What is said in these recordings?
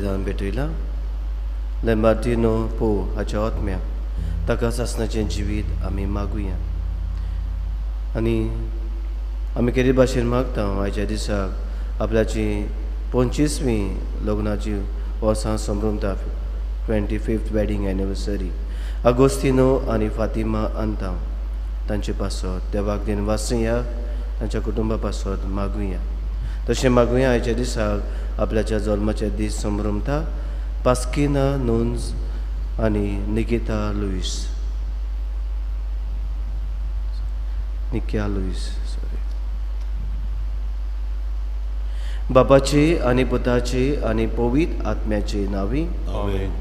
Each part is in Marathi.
जावन भेटयला लेंबार्टिनो पो हाच्या आत्म्याक ताका सासणाचें जिवीत आमी मागुया. आनी आमी केरी भाशेन मागता आयच्या दिसाक आपल्याची 25वी लग्नाची वर्सां संभ्रमता 25th वेडिंग एनिवर्सरी आगोस्तिनो आनी फातिमा अंता तांचे पासत देवाक दिन वासुया, तांच्या कुटुंबा पासत मागुया. तशें मागुया आयच्या दिसाक आपल्याच्या जल्माचे दीस संभ्रमता पास्किना नोन्स आनी निकिता लुईस बापाची आनी पुताची आनी पवित्र आत्म्याची नांवी आमेन.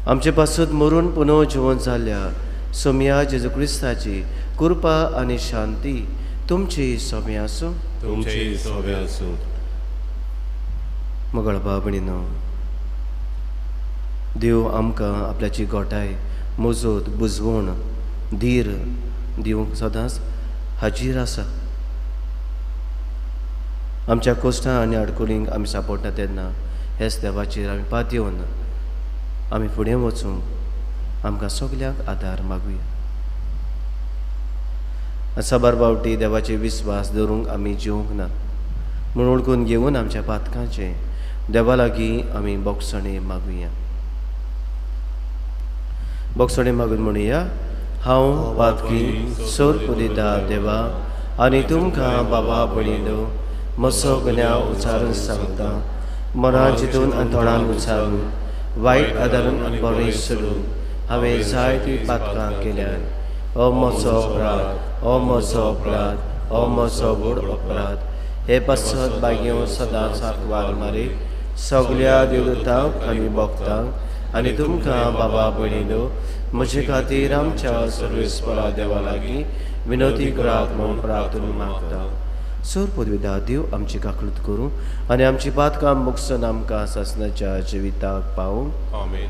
आमचे पासत मरून पुनः जिवन जाल्ल्या सोम्या जेजू क्रिस्ताची कृपा आनी शांती तुमची सोम्या आसूं. तुमचे सोबे आसूं. मगळ बाबणीनो, देव आमकां आपल्याची गोठाय मोजोत बुजवण धीर दिवंक सदांच हाजीर आसा. आमच्या कोश्टां आनी आडकुळींक आमी सांपडटा तेन्ना हेच देवाचेर आमी पात येवन आमी फुडें वचूंक आमकां सगल्यांक आदार मागुया. साबार बावटी देवाचे विस्वास दवरूंक आमी जिवंक ना म्हूण ओळखून घेवन आमच्या पातकांचे देवा लागीं आमी बोगसणे मागुया. बोगसणे मागून म्हणुया, हांव पातकी सोर दिता देवा आनी तुमकां बाबा भणिलो म्हजो गुन्यांव उच्चारून सांगता. मनां चिंतून आनी तोंडान उच्चारून वायट आदारून आनी बरें सोडून हांवें जायतीं पातकां केल्यात. हो म्हजो अपराध, हो म्हजो अपराध, हो म्हजो व्हड अपराध. हे पासत बागेव सदांच हातवार मारी सगल्या देवदूतांक आनी भक्तांक आनी तुमकां बाबा भणिलो म्हजे खातीर आमच्या सर्वेस्परा देवा लागीं विनोदी करात म्हूण प्रार्थना मागता. सोर पदवीदार देव आमची काकळूत करूं आनी आमची पातकां मुगसन आमकां सासणाच्या जिविताक पावूं. आमेन.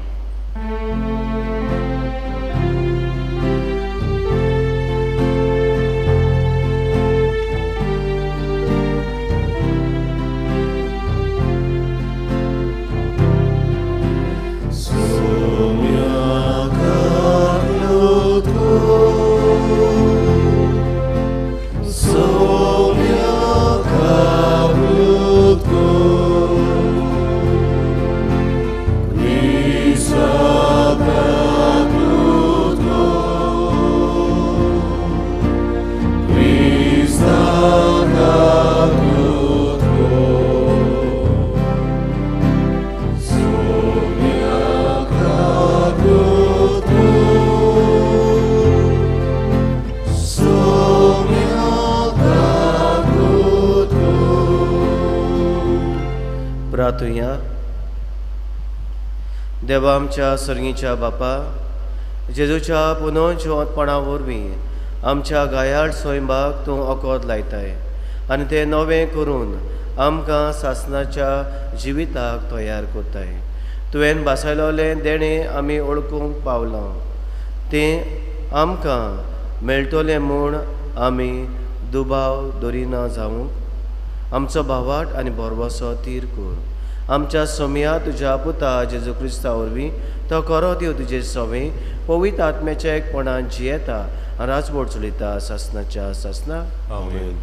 प्रार्थुया. देवा आमच्या सर्गीच्या बापा, जेजूच्या पुनः जिवंतपणा वरवीं आमच्या गायाळ स्वयंभाक तूं ओकोद लायताय आनी तें नवें करून आमकां सासणाच्या जिविताक तयार कोत्ताय. तुवें बासायलोलें देणें आमी ओळखूंक पावलां तें आमकां मेळटलें म्हूण आमी दुबाव दरिना जावंक आमचो भावाट आनी बोरवोसो तीर कर. आमच्या सोम्या तुज्या पुता जेजू क्रिस्ता वरवीं तो खरो देव तुजे सोवे पवित्र आत्म्याच्या एकपणान जियेता आनी राजवट चलयता सासणाच्या सासना. आमेन.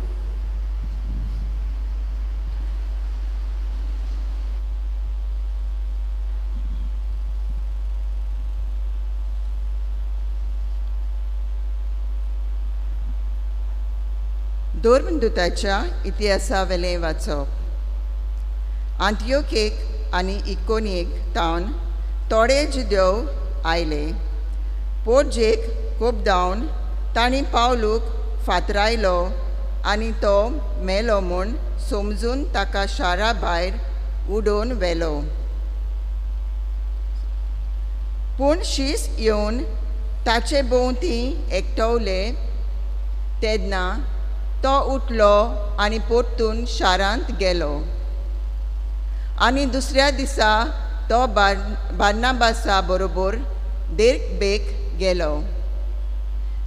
दोर्मदूताच्या इतिहासा वाचप. आंतियोकेक आनी इकोनियेक तावन थोडे जुदेव आयले. पोरजेक कोपदावन तांणी पावलूक फातरायलो आनी तो मेलो म्हूण समजून ताका शारा भायर उडोवन व्हेलो. पूण शीस येवन ताचे भोंवती एकटवले तेन्ना तो उठलो आनी परतून शारांत गेलो. आनी दुसऱ्या दिसा तो बार्नाबासा बरोबर देर्बेक गेलो.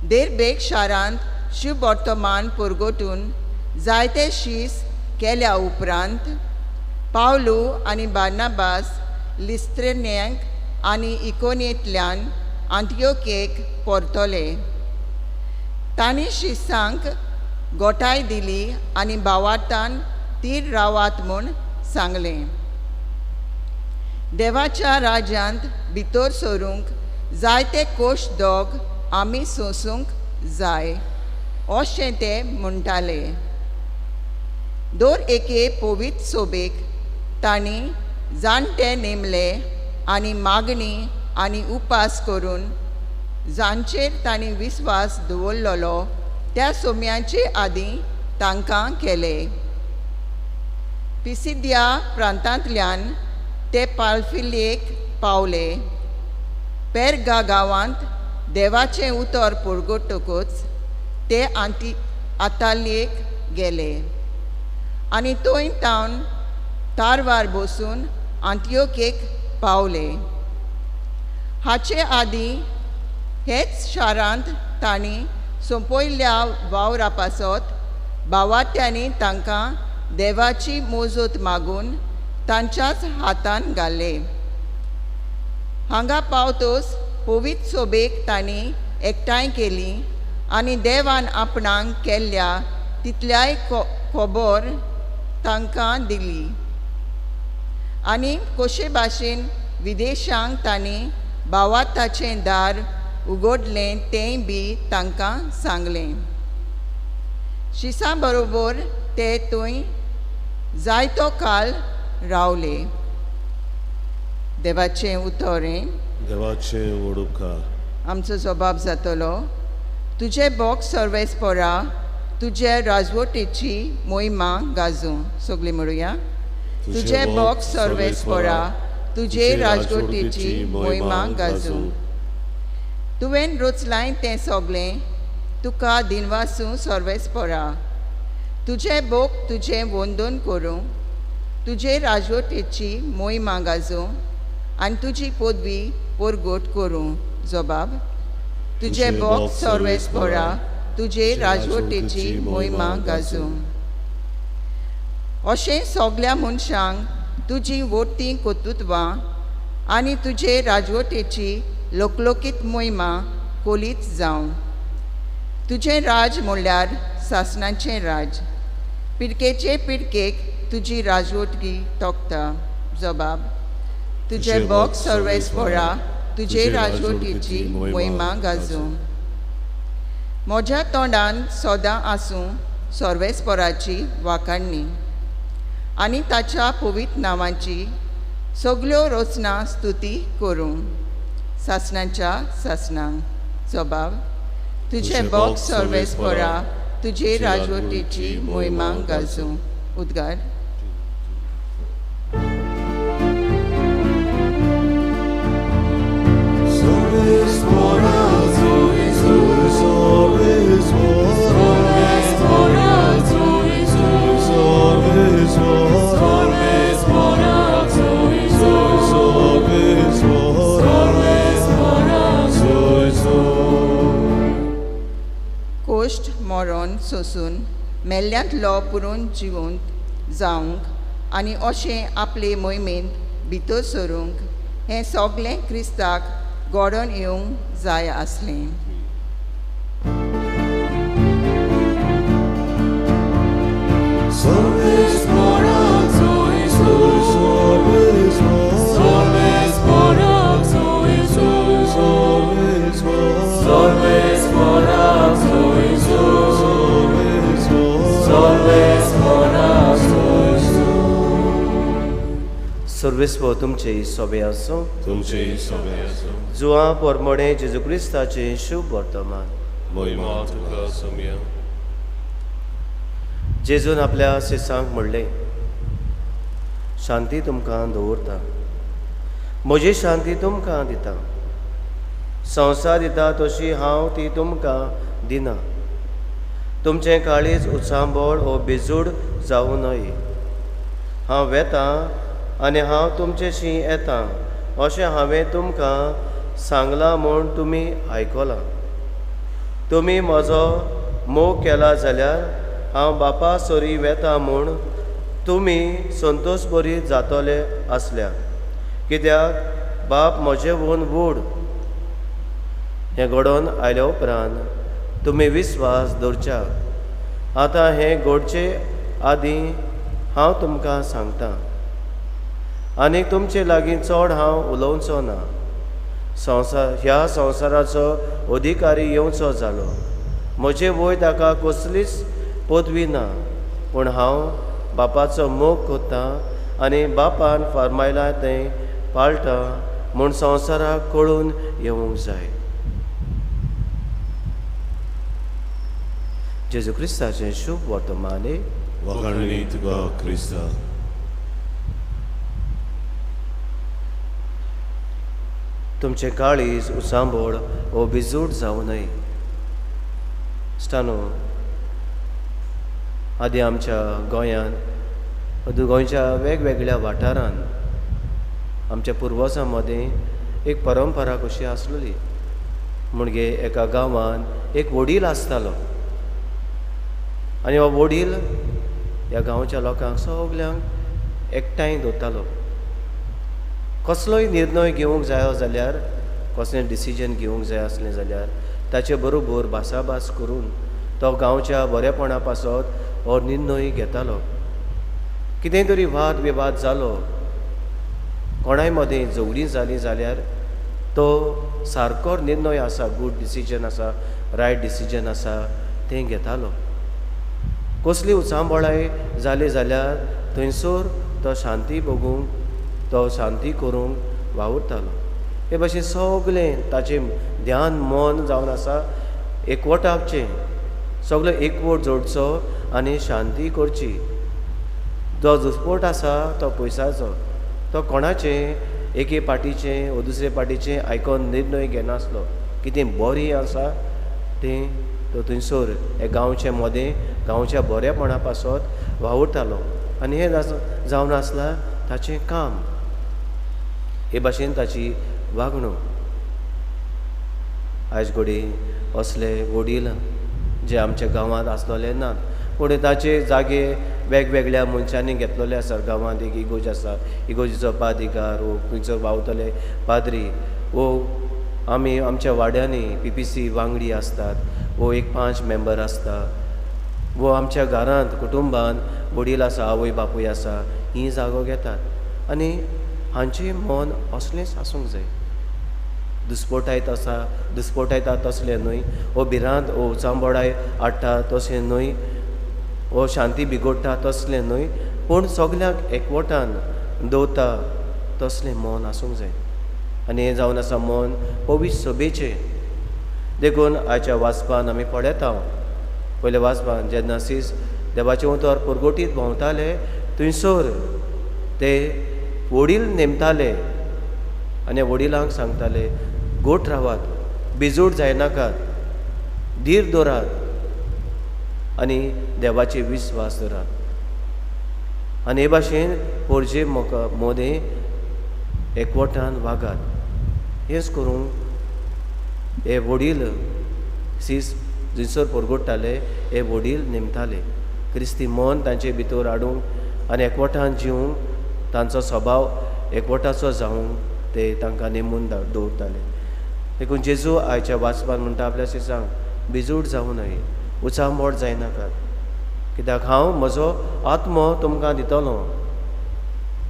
देर्बेक शारांत शिव वर्तमान पुरगोटून जायते शीस केल्या उपरांत पावलू आनी बार्नाबास लिस्त्रेन्यांक आनी इकोनियेंतल्यान आंतियोकेक परतले. तांणी शिसांक गोठाय दिली आनी भावार्थान तीर रावात म्हूण सांगलें. देवाच्या राज्यांत भितर सरूंक जायते कोश दोग आमी सोंसूंक जाय अशें ते म्हणटाले. दर एके पवित्र सोबेक तांणी जाणटे नेमले आनी मागणी आनी उपास करून जांचेर तांणी विस्वास दवरलेलो त्या सोम्याचे आदीं तांकां केले. पिसिदिया प्रांतांतल्यान ते पाल्फिल्लेक पावले. पेरगा गांवांत देवाचें उतर परगटतकच ते आतालियेक गेले आनी थंय तावन तारवार बसून आंतियोकेक पावले. हाचे आदीं हेच शारांत तांणी सोंपयल्ल्या वावरा पासत भावार्थ्यांनी तांकां देवाची मोजत मागून तांच्याच हातान घाले. हांगा पावतच पवित्र सोबेक तांणी एकठांय केली आनी देवान आपणाक केल्ल्या तितल्याय खबर तांकां दिली आनी कशे भाशेन विदेशांक तांणी भावार्थाचें दार उगडलें तेंय बी तांकां सांगलें. शिसां बरोबर ते थंय जायतो काळ रावले. देवाचें उतोरें. देवाचें वडुपकार. आमचो जबाब जातलो. तुजे बोग सर्वेस्परा तुजे राजवटीची मोहिमा गाजूं. सगळीं म्हणुया. तुजे बोग सर्वेस्परा तुजे राजवटीची मोहिमा गाजूं. तुवें रचलाय तें सगळें तुका दिनवासूं सर्वेस्परा. तुजे बोग तुजें वंदन करूं. तुजे राजवटीची मोहिमा गाजूं आनी तुजी पदवी परगट करूं. जबाब. तुजे बोग सर्वेस्परा तुजे राजवटीची मोहिमा गाजूं. अशें सगळ्या मनशांक तुजी वोटी कर्तृत्वां आनी तुजे राजवटीची लोकलोकीत मोहिमा कोलीत जावं. तुजें राज म्हणल्यार सासणाचें राज. पिडकेचे पिडकेक तुजी राजवटी तोखता. जबाब. तुजे बोग सर्वेस्परा तुजे राजवटीची मोहिमा गाजूं. म्हज्या तोंडान सदां आसूं सर्वेस्पराची वाखाणणी आनी ताच्या पवित्र नांवाची सगल्यो रचना स्तुती करूं. सासणाच्या सासणांक. जबाब. तुजे बोग सर्वेस्परा तुजे राजवटीची मोहिमा गाजूं. उद्गार. कोश्ट मरण सोसून मेल्ल्यांतलो पुरून जिवंत जावंक आनी अशें आपले मोहिमेंत भितर सरूंक हें सगळें क्रिस्ताक घडोवन येवंक जाय आसलें. सर्वेस्व तुमचे सोबे आसूं. तुमचे सोबे आसूं. जुआ परमणे जेजू क्रिस्ताचे शुभ वर्तमान. मोहिमा तुका सोम्या. जेजून आपल्या शिसांक म्हणलें, शांती तुमकां दवरता, म्हजी शांती तुमकां दिता. संवसार दिता तशी हांव ती तुमकां दिना. तुमचें काळीज उत्सांबळ ओ बेजूड जावं न्हय. हांव वेतां आनी हांव तुमचेशी येतां अशें हांवें तुमकां सांगलां म्हूण तुमी आयकलां. तुमी म्हजो मोग केला जाल्यार हांव बापा सोरी वेतां म्हूण तुमी संतोश बरी जातले आसल्या, कित्याक बाप म्हजे वून वूड हें घडोवन आयल्या उपरांत तुमी विस्वास दवरच्यात. आतां हें घडचे आदीं हांव तुमकां सांगतां, आनी तुमचे लागीं चड हांव उलोवचो ना. ह्या संवसाराचो अधिकारी येवचो जालो. म्हजे वय ताका कसलीच पदवी ना, पूण हांव बापाचो मोग कोत्तां आनी बापान फरमायलां तें पाळटा म्हूण संवसाराक कळून येवंक जाय. जेजू क्रिस्ताचें शुभ वर्तमाने. वखाणली तुका क्रिस्ता. तुमचे काळीज उसांबोळ वो बिजूट जावं न्हय. स्टानो आदी आमच्या गोंयांत गोंयच्या वेगवेगळ्या वाठारांत आमच्या पुर्वजां मदें एक परंपरा कशी आसलेली. म्हणजे एका गांवांत एक वडील आसतालो आनी हो वडील ह्या गांवच्या लोकांक सगल्यांक एकठांय दवरतालो. कसलोय निर्णय घेवंक जायो जाल्यार, कसलें डिसिजन घेवंक जाय आसलें जाल्यार ताचे बरोबर भासाभास करून तो गांवच्या बरेपणा पासत हो निर्णय घेतालो. कितेंय तरी वाद विवाद जालो, कोणाय मदें झगडीं जाली जाल्यार तो सारको निर्णय आसा, गूड डिसिजन आसा, रायट डिसिजन आसा तें घेतालो. कसली उचांबळाय जाली जाल्यार थंयसर तो शांती भोगूंक, तो शांती करूंक वावुरतालो. हे भाशेन सगलें ताचें ध्यान मन जावन आसा एकवटाचें, सगळो एकवट जोडचो आनी शांती करची. जो दुस्पोट आसा तो पयसाचो, तो कोणाचें एके पार्टीचें वो दुसरे पार्टीचें आयकोन निर्णय घेनासलो. कितें बरें आसा तें तो थंयसर हे गांवचे मदें गांवच्या बरेपणा पासत वावुरतालो. आनी हें जावन आसलां ताचें काम. हे भाशेन ताची वागणूक. आयज घडी असले वडील जे आमच्या गांवांत आसलेले नात, पूण ताचे जागे वेगवेगळ्या मनशांनी घेतलेले आसात. गांवांत एक इगोज आसा, इगोजीचो पादिकार वो खंयचो वावतले पाद्री, वो आमी आमच्या वाड्यांनी PPC वांगडी आसतात, वो एक 5 मेंबर आसता, वो आमच्या घरांत कुटुंबांत वडील आसा, आवय बापूय आसा, ही जागो घेतात. आनी हांचें मन असलेंच आसूंक जाय. दुस्पोटायत आसा, दुस्पोटायता तसलें न्हय, वो भिरांत वो उचांबळाय हाडटा तशें न्हय, वो शांती बिगडटा तसलें न्हय, पूण सगल्यांक एकवटान दवरता तसलें मन आसूंक जाय. आनी हें जावन आसा मन पवित्र सभेचें. देखून आयच्या वाचपान आमी पळयता, पयले वाचपान जेन्ना सीस देवाचे उतर पुरगोटीत भोंवताले थंयसर ते वडील नेमताले आनी वडिलांक सांगताले, गोठ रावात, बिजूट जायनाकात, धीर दवरात आनी देवाचे विस्वास दवरात. आनी हे भाशेन पोरजे मदें एकवटान वागात. हेंच करून हे वडील सीस जंयसर परगोडटाले हे वडील नेमताले. क्रिस्ती मन तांचे भितर हाडूंक आनी एकवटान जिवंक, तांचो स्वभाव एकवटाचो जावंक ते तांकां नेमून दवरताले. देखून जेजू आयच्या वाचपान म्हणटा आपल्या शिसांक, बिजूट जावं न्हय, उचांबळ जायनाकात, कित्याक हांव म्हजो आत्मो तुमकां दितलो.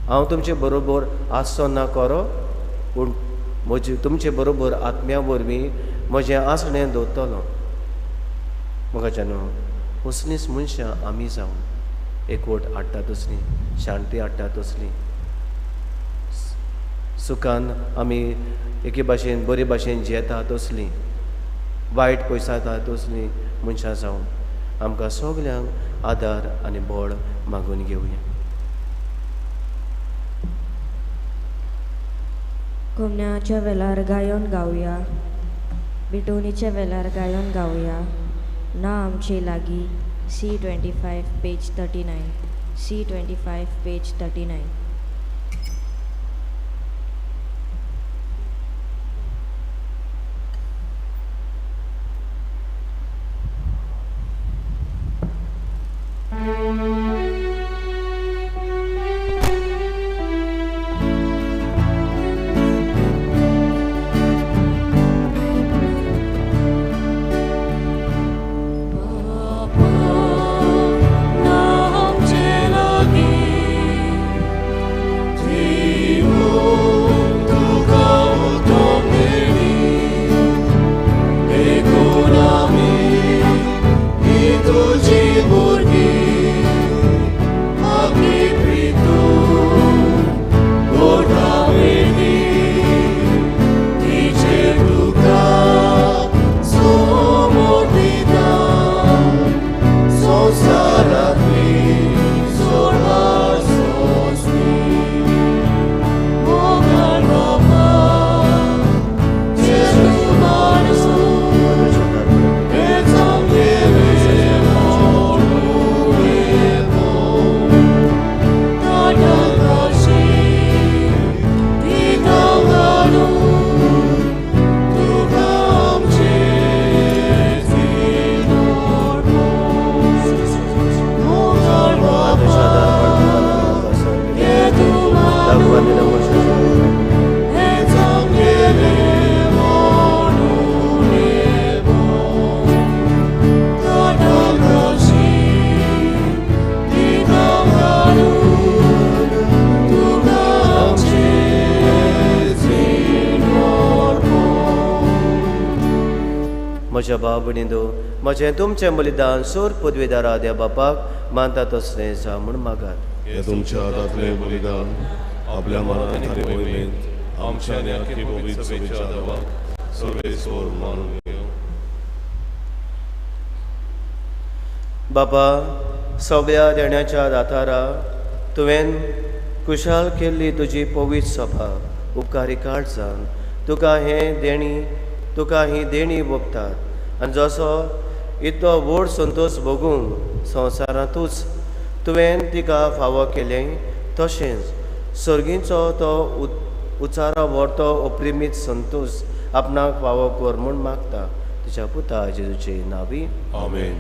हांव तुमचे बरोबर आसचो ना खरो, पूण तुमचे बरोबर आत्म्या वरवीं म्हजें आसणें दवरतलो. म्हाका न्हू असलींच मनशां आमी जावन एकवट हाडटा तसलीं, शांती हाडटा तसलीं, सुखान आमी एके भाशेन बरे भाशेन जियेता तसलीं, वायट पयसाता तसलीं मनशां जावन आमकां सगल्यांक आदार आनी बळ मागून घेवया. कोमण्याच्या वेळार गायन गावया, बिटोनीच्या वेळार गायन गावया. ना आमचे लागीं C25 पेज 39, C25 पेज 39. म्हज्या भाव भयणींनो, म्हजें तुमचें बलिदान सोर पदवेदारा देव बापाक मानता तसलें जा म्हूण मागात. हे तुमच्या हातांतलें बलिदान आपल्या मनांत आनी मोहिमेंत आमच्या आनी आख्खे पवित्र सभेच्या देवाक सर्वेस्वर मानून घेवं. बापा, सगळ्या देण्याच्या दातारा तुवें कुशाल केल्ली तुजी पवित्र सभा उपकारी काळजान तुका ही देणी भोगतात आनी जसो इतलो व्हड संतोश भोगूंक संवसारांतूच तुवें तिका फावो केलें, तशेंच सर्गींचो तो उचारा व्हरतो अप्रिमीत संतोश आपणाक फावो कर म्हूण मागता तुज्या पुता जेजूचे नांवी. आमेन.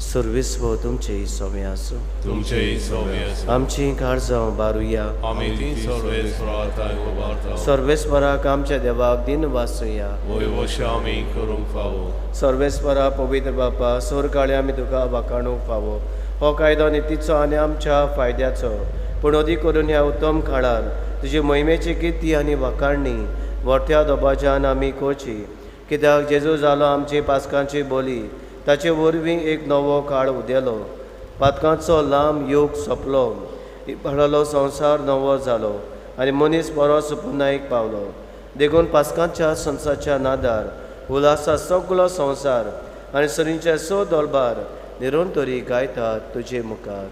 सर्वेस्व तुमचे सवे आसूं. तुमचे सवे आसूं. आमची काळजां बारुया. आमी ती सर्वेस्वराताय उबारता. सर्वेस्वराक आमच्या देवाक दिन वासुया. वयवश आमी करूंक फावो. सर्वेस्वरा पवित्र बापा, सोर काळी आमी तुका वाखाणूंक फावो. हो कायदो नितीचो आनी आमच्या फायद्याचो, पूण अदी करून ह्या उत्तम काळार तुजी मोहिमेची किर्ती आनी वाखाणणी व्हरत्या दोबाज्यान आमी करची, कित्याक जेजू जालो आमची पासकांची बोली. ताचे वरवीं एक नवो काळ उदेलो, पातकांचो लांब योग सोंपलो, इबाडलो संवसार नवो जालो आनी मनीस बरो सुपुर्णायक पावलो. देखून पासकांच्या संसाच्या नादार उलासा सगलो संवसार आनी सरींचे सो दोलबार निरंतरी गायतात तुजे मुखार.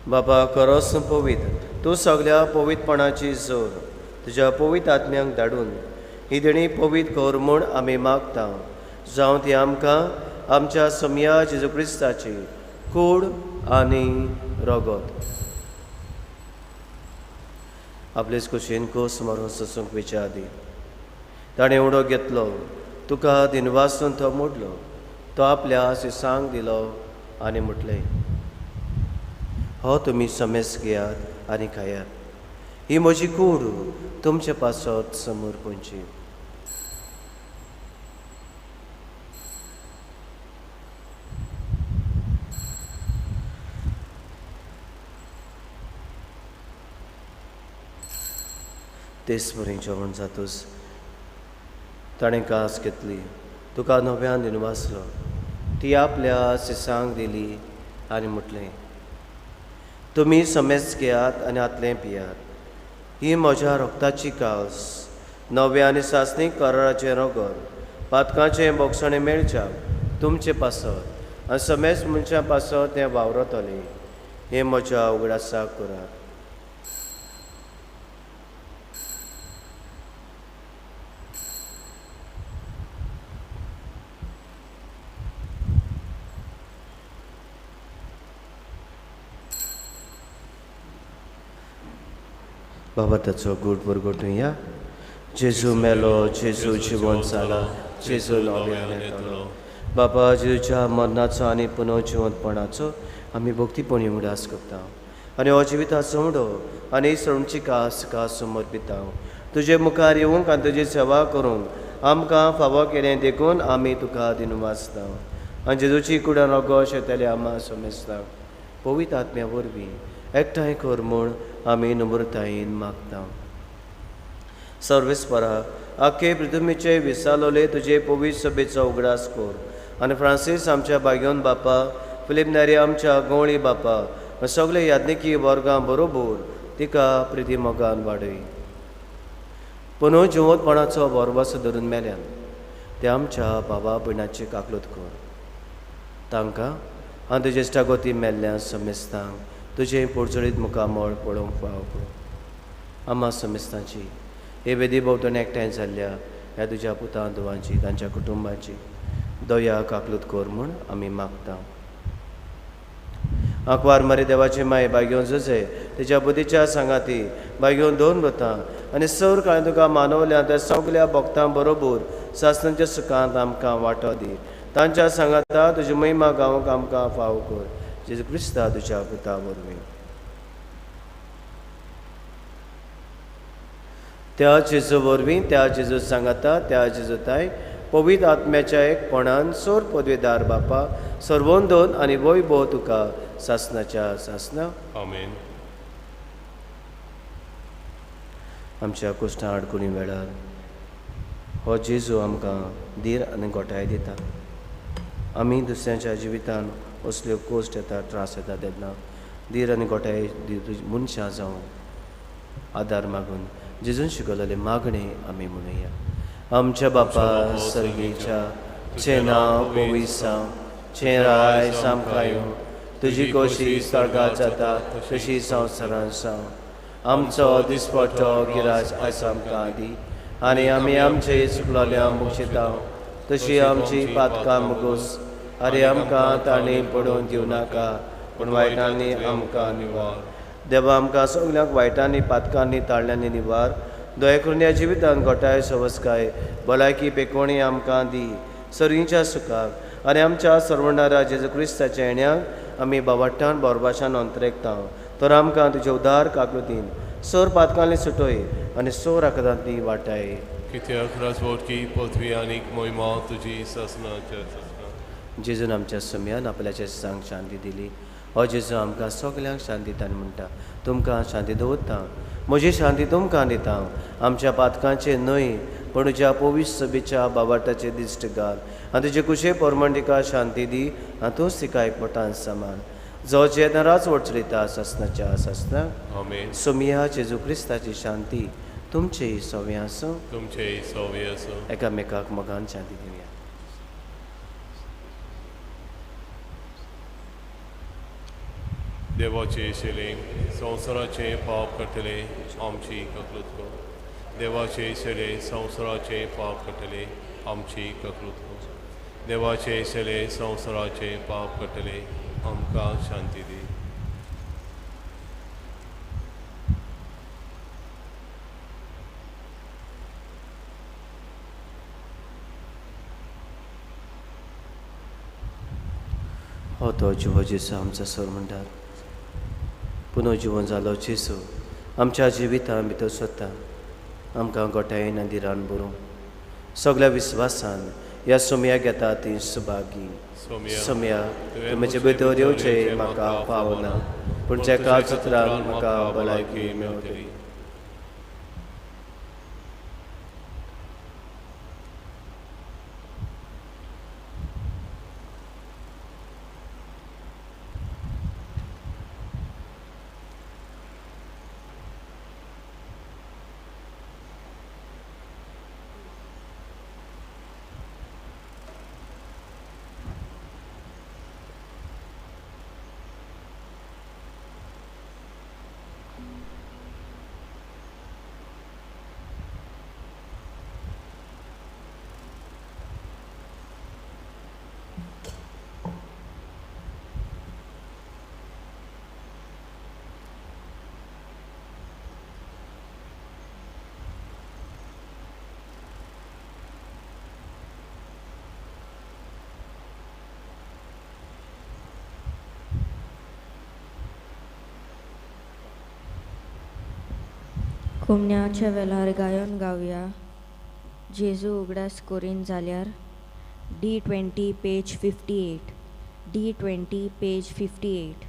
बाबा, खरोच पवित्र तूं सगळ्या पवित्रपणाची जोर तुज्या पवित्र आत्म्यांक धाडून ही देणी पवित्र कर म्हूण आमी मागता. जावं ती आमकां आमच्या समया जेजू क्रिस्ताची कूड आनी रगत आपलेच कुशीन कोस मारून सोसूंक विचारली. ताणें उडो घेतलो, तुका दिनवासून तो मोडलो, तो आपल्या शिसांक दिलो आनी म्हटलें, हो तुमी समेस घेयात आनी खायात. ही म्हजी कूड तुमचे पासत समोर पोंची. तेच बरें जेवण जातूच ताणें कास घेतली, तुका नव्यान दिनवासलो, ती आपल्या शिसांक दिली आनी म्हटलें, तुमी समेज घेयात आनी आतलें पियात. ही म्हज्या रक्ताची कास, नव्या आनी सासणीक कराराचें रगत, पातकांचें बोगसणें मेळच्याक तुमचे पासत आनी समेज मनशां पासत तें वावरतलें. हें म्हज्या उगडासाक करात. बाबा ताचो गूट भरगोटुया जेजू मेलो जेजू जिवंत जाला जेजू नव्यान येतलो बाबा जेजूच्या मरणाचो आनी पुनः जिवंतपणाचो आमी भक्तीपणी उडास करता आनी हो जिविताचो उडो आनी सणची कास कास समोर पिता तुजे मुखार येवंक आनी तुजी सेवा करूंक आमकां फावो केलें देखून आमी तुका दिन वाचता आनी जेजूची कुडान रगोश येतले आमा सोमेस्ता पवित्र आत्म्या वरवीं एकठांय कर म्हूण आमी नम्रतायेन मागता सर्वेस्परा आख्खे पृथ्वीचे विसालोले तुजे पवित्र सभेचो उगडास कर आनी फ्रांसीस आमच्या बागेवन बापा फिलीप नेरी आमच्या गवळी बापा सगळे याज्ञिकी वर्गां बरोबर तिका प्रिती मोगान वाडय पुनः जिवंतपणाचो वरवस धरून मेल्यान ते आमच्या भावा भयणाची काकलूत कर तांकां आनी तुजे इश्टागोती मेल्ल्या समेस्तांक तुजें पोडचळीत मुखामळ पळोवंक फावो आमा समेस्तांची हे वेदी भोंवतणी एकठांय जाल्ल्या ह्या तुज्या पुतां धुवांची तांच्या कुटुंबाची दया काकलूत कर म्हूण आमी मागता आंकवार मारी देवाची माय बागेवन झुजे तिच्या बुद्धीच्या सांगाती बागेवन दोन वतां आनी सर काळें तुका मानवल्या त्या सगल्या भक्तां बरोबर सासणाच्या सुखांत आमकां वांटो दी तांच्या सांगाता तुजी महिमा गावूंक आमकां फावो कर जेजू क्रिस्ता तुज्या पुता वरवीं त्या जेजू वरवीं त्या जेजू सांगाता त्या जेजूताय पवित्र आत्म्याच्या एकपणान सोर पदवेदार बापा सर्वोंदोन आनी वैभव तुका सासणाच्या सासना आमेन. आमच्या कुश्टां आडकुणी वेळार हो जेजू आमकां धीर आनी गोठाय दिता आमी दुसऱ्यांच्या जिवितान असल्यो कोश्ट येता त्रास येता तेन्ना धीर आनी गोठाय मनशां जावं आदार मागून जेजून शिकयलेले मागणे आमी म्हणुया आमच्या बापा सर्गेच्या चे नांव पवित्र चे राय सामकायो तुजी कोशी स्वर्गात जाता तशी संवसारांत जावं आमचो दिसपट्टो गिराज आयज आमकां दी आनी आमी आमचे चुकलोल्या मुक्षिता तशी आमची पातकां मुगोस आरे आमकां ताणी पडोवन दिवं नाका पूण वायटांनी आमकां निवार देवा आमकां सगल्यांक वायटांनी पातकांनी ताळ्यांनी निवार दया करून ह्या जिवितांत गोठाय सवस्काय भलायकी पेकोवणी आमकां दी सर्वींच्या सुखाक आनी आमच्या सर्वणारा जेजू क्रिस्ताच्या येण्याक आमी बावाट्टान बोरबाशान अंतरेकता तर आमकां तुजे उदार काकूतीन सोर पातकांनी सुटोय आनी सोर आकांतांतली वाटाय कित्याक राजवटकी पृथ्वी आनीक मोहिमा तुजी ससनाच्या ससना जेजून आमच्या समयान आपल्याच्या सांग शांती दिली हो जेजू आमकां सगल्यांक शांती दिता म्हणटा तुमकां शांती दवरता म्हजी शांती तुमकां दिता आमच्या पातकांचे न्हय पण तुज्या पवित्र सभेच्या बाबाटाचे दिश्ट घाल आनी तुजे कुशे परमंडिका शांती दी आनी तूंच तिका एकवटान समान जो जेदराच वचलिता ससनाच्या ससना आमेन. सोमिया जेजू क्रिस्ताची शांती तुमचेय सव्य आसूं तुमचे सवय असो एकामेकाक मोगान शांती दिवया देवाचे शेले संवसाराचे पाप करतले आमची ककलूत कर देवाचे शेले संवसाराचे पाप करतले आमची ककलूत कर देवाचे शेले संवसाराचे पाप करतले आमकां शांती दी हो तो जिवो जेसू आमचो सोर म्हणटात पुनः जिवन जालो जेसू आमच्या जिवितां भितर सोदता आमकां गोठायेन आनी दिरान भरूं सगळ्या विस्वासान ह्या सोमयाक येता ती सुभागी सोमया तूं म्हजे भितर येवचें म्हाका पावना पूण जेका चित्रान म्हाका भलायकी मेळटली कुमण्याच्या वेळार गायन गावया जेजू उगडास कोरीन जाल्यार D20 पेज 58 D20 पेज 58.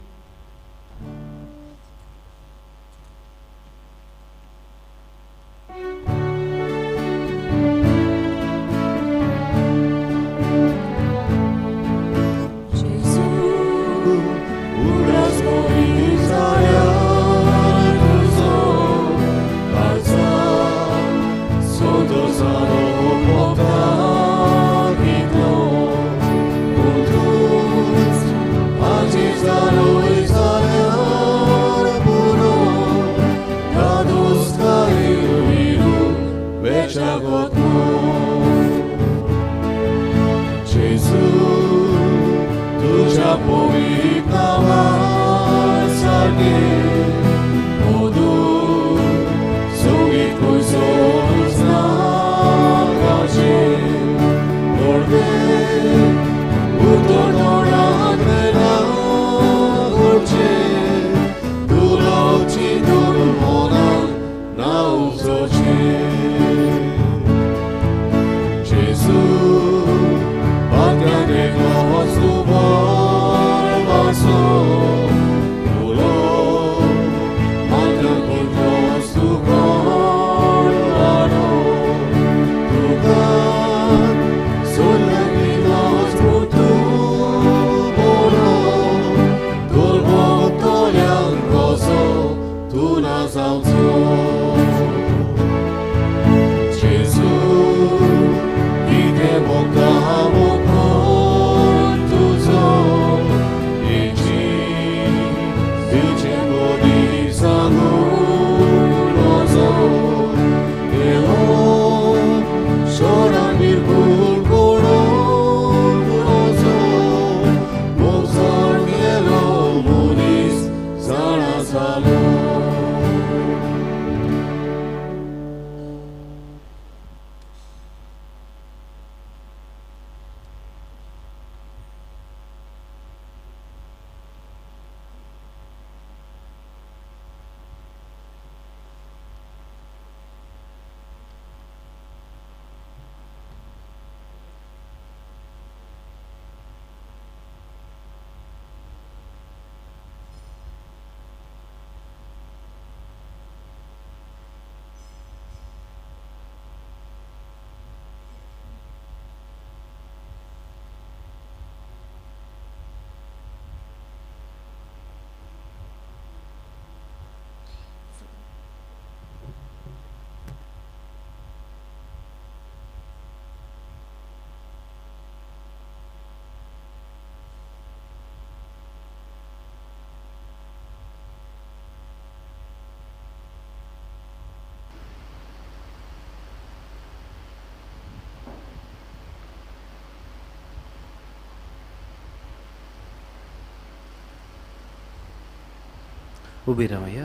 उबी रावया.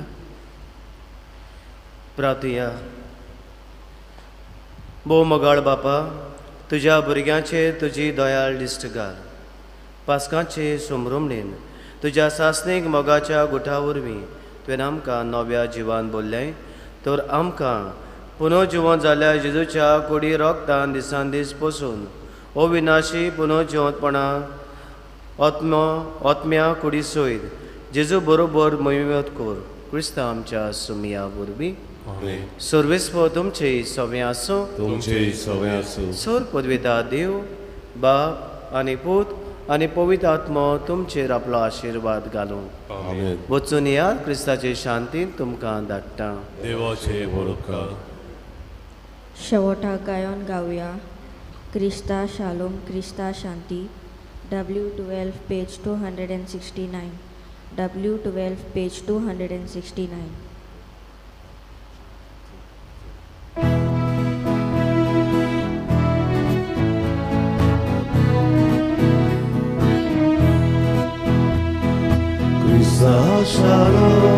प्रार्थया. भोव मोगाळ बापा, तुज्या भुरग्यांचेर तुजी दयाळ दिश्ट घाल. पास्कांचे सुमरुमणेन तुज्या सासणीक मोगाच्या गुठा वरवीं तुवें आमकां नव्या जिवान बोल्लें, तर आमकां पुनर्जिवन जाल्या जेजूच्या कुडी रोगतान दिसान दीस पसून अविनाशी पुनर्जिवंतपणा आत्म्या कुडी सयत जेजू बरोबर मोहिमेत कोर. क्रिस्त आमच्या सुमिया वरवीं सर्वेस्व तुमचे सवे आसूं. तुमचे सवे आसूं. सोर पदवेदा देव बाप आनी पूत आनी पवित्र आत्मो तुमचेर आपलो आशिर्वाद घालूं. आमेन. वचून याद क्रिस्ताचे शांतीन तुमकां धाडटा. देवाचे बरोबर. शेवटाक गायन गावया क्रिस्ता शालोम क्रिस्ता शांती W12 page 269 W12 page 269. Krista shalom.